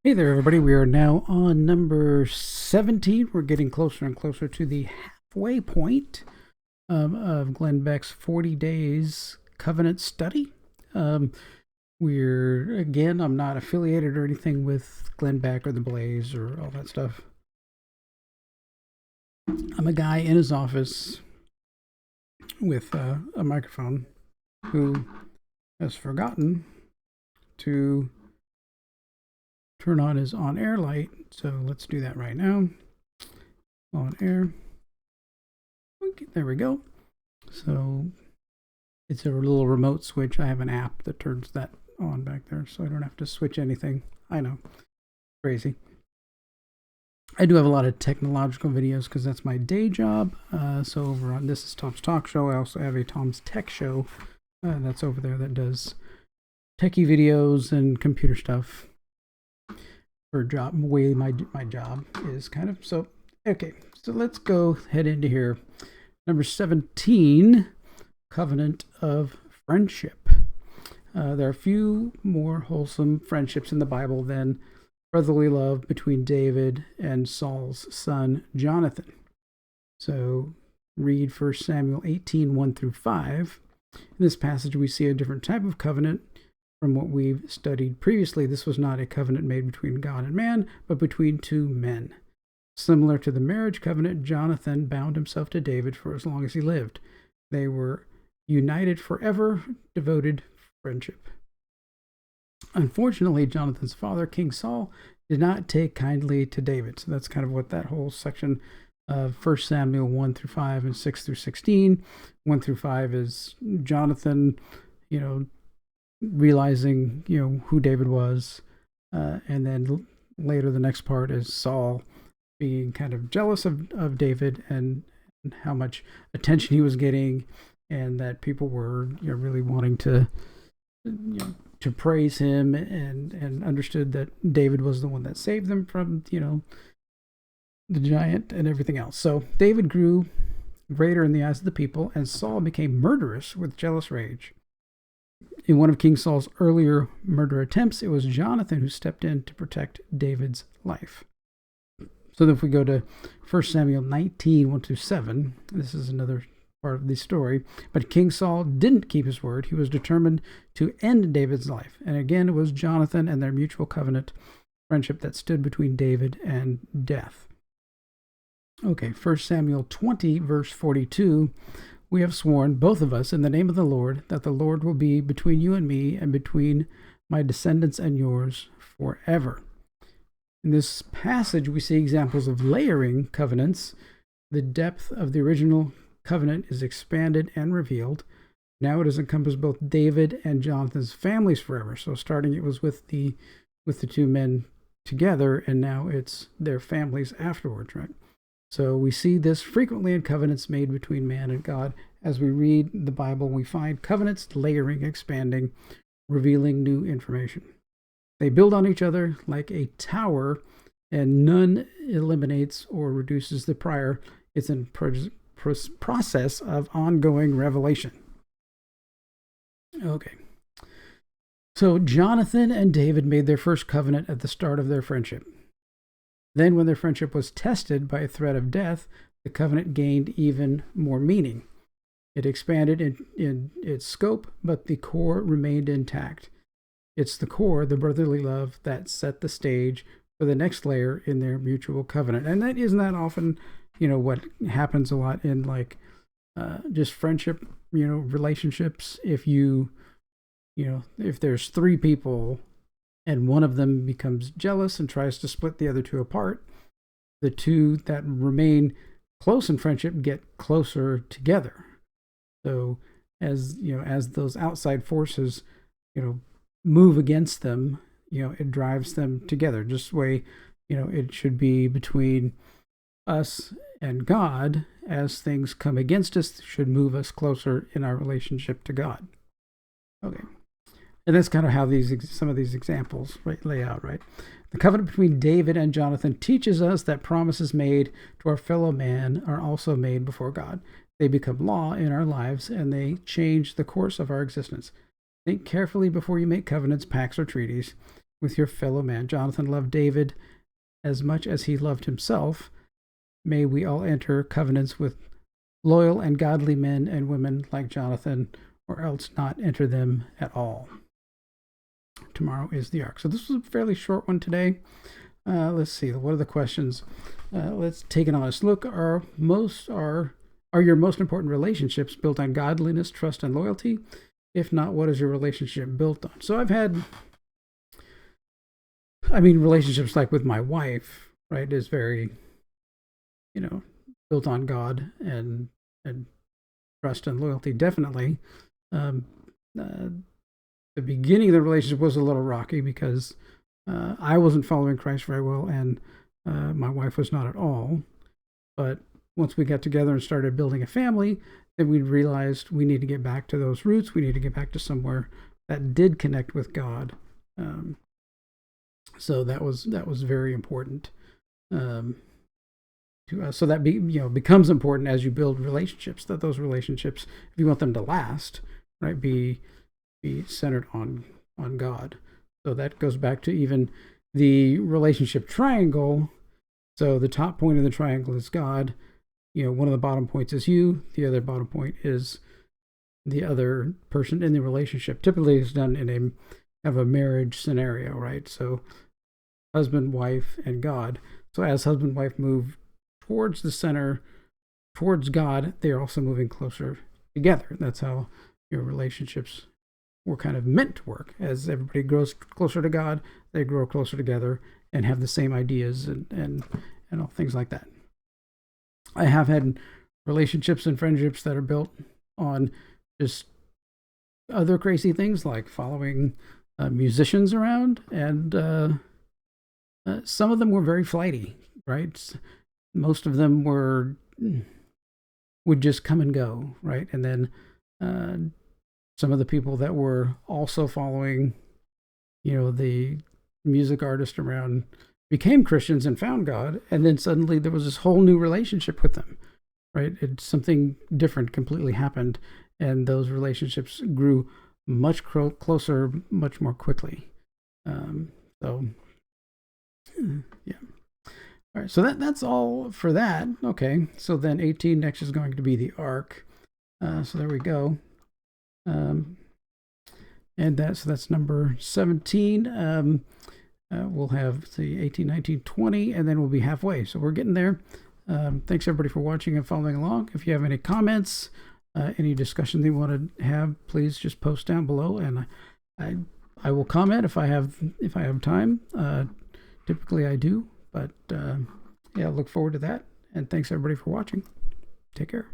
Hey there, everybody. We are now on number 17. We're getting closer and closer to the halfway point of Glenn Beck's 40 Days Covenant Study. I'm not affiliated or anything with Glenn Beck or the Blaze or all that stuff. I'm a guy in his office with a microphone who has forgotten to turn on his on-air light. So let's do that right now. On air. Okay, there we go. So it's a little remote switch. I have an app that turns that on back there, so I don't have to switch anything. I know. Crazy. I do have a lot of technological videos because that's my day job. So over on This is Tom's Talk Show. I also have a Tom's Tech Show that's over there that does techie videos and computer stuff. For job, way my job is kind of. So okay, so let's go head into here. Number 17, Covenant of Friendship. There are a few more wholesome friendships in the Bible than brotherly love between David and Saul's son Jonathan. So read 1 Samuel 18, 1 through 5. In this passage, we see a different type of covenant from what we've studied previously. This was not a covenant made between God and man, but between two men. Similar to the marriage covenant, Jonathan bound himself to David for as long as he lived. They were united forever, devoted friendship. Unfortunately, Jonathan's father, King Saul, did not take kindly to David. So that's kind of what that whole section of 1 Samuel 1 through 5 and 6 through 16. 1 through 5 is Jonathan, realizing who David was, and then later the next part is Saul being kind of jealous of David and how much attention he was getting, and that people were really wanting to praise him, and understood that David was the one that saved them from the giant and everything else. So David grew greater in the eyes of the people, and Saul became murderous with jealous rage. In one of King Saul's earlier murder attempts, it was Jonathan who stepped in to protect David's life. So if we go to 1 Samuel 19, 1 through 7, this is another part of the story. But King Saul didn't keep his word. He was determined to end David's life. And again, it was Jonathan and their mutual covenant friendship that stood between David and death. Okay, 1 Samuel 20, verse 42. We have sworn, both of us, in the name of the Lord, that the Lord will be between you and me and between my descendants and yours forever. In this passage, we see examples of layering covenants. The depth of the original covenant is expanded and revealed. Now it has encompassed both David and Jonathan's families forever. So starting it was with the two men together, and now it's their families afterwards, right? So we see this frequently in covenants made between man and God. As we read the Bible, we find covenants layering, expanding, revealing new information. They build on each other like a tower, and none eliminates or reduces the prior. It's a process of ongoing revelation. Okay. So Jonathan and David made their first covenant at the start of their friendship. Then, when their friendship was tested by a threat of death, the covenant gained even more meaning. It expanded in its scope, but the core remained intact. It's the core, the brotherly love, that set the stage for the next layer in their mutual covenant. And that isn't that often, what happens a lot in just friendship, relationships. If if there's three people, and one of them becomes jealous and tries to split the other two apart, the two that remain close in friendship get closer together. So as those outside forces, move against them, it drives them together. Just the way, it should be between us and God. As things come against us, should move us closer in our relationship to God. Okay. And that's kind of how some of these examples lay out, right? The covenant between David and Jonathan teaches us that promises made to our fellow man are also made before God. They become law in our lives, and they change the course of our existence. Think carefully before you make covenants, pacts, or treaties. with your fellow man. Jonathan loved David as much as he loved himself. May we all enter covenants with loyal and godly men and women like Jonathan, or else not enter them at all. Tomorrow is the ark. So this was a fairly short one today. Let's see. What are the questions? Let's take an honest look. Are your most important relationships built on godliness, trust, and loyalty? If not, what is your relationship built on? So I've had, relationships like with my wife, right, is very, built on God and trust and loyalty, definitely. The beginning of the relationship was a little rocky because I wasn't following Christ very well, and my wife was not at all. But once we got together and started building a family, then we realized we need to get back to those roots. We need to get back to somewhere that did connect with God. So that was very important to us. So that becomes important as you build relationships. That those relationships, if you want them to last, right, be centered on God. So that goes back to even the relationship triangle. So the top point of the triangle is God. One of the bottom points is you. The other bottom point is the other person in the relationship. Typically, it's done in a marriage scenario, right? So husband, wife, and God. So as husband and wife move towards the center, towards God, they are also moving closer together. That's how your relationships were kind of meant to work. As everybody grows closer to God, they grow closer together and have the same ideas and all things like that. I have had relationships and friendships that are built on just other crazy things like following musicians around, and some of them were very flighty, right? Most of them would just come and go, right? And then some of the people that were also following, the music artist around became Christians and found God, and then suddenly there was this whole new relationship with them, right? Something different completely happened, and those relationships grew much closer, much more quickly. Yeah. All right, so that's all for that. Okay, so then 18 next is going to be the ark. So there we go. And that's number 17. We'll have the 18, 19, 20, and then we'll be halfway. So we're getting there. Thanks everybody for watching and following along. If you have any comments, any discussion that you want to have, please just post down below, and I will comment if I have time. Typically I do, but yeah, look forward to that. And thanks everybody for watching. Take care.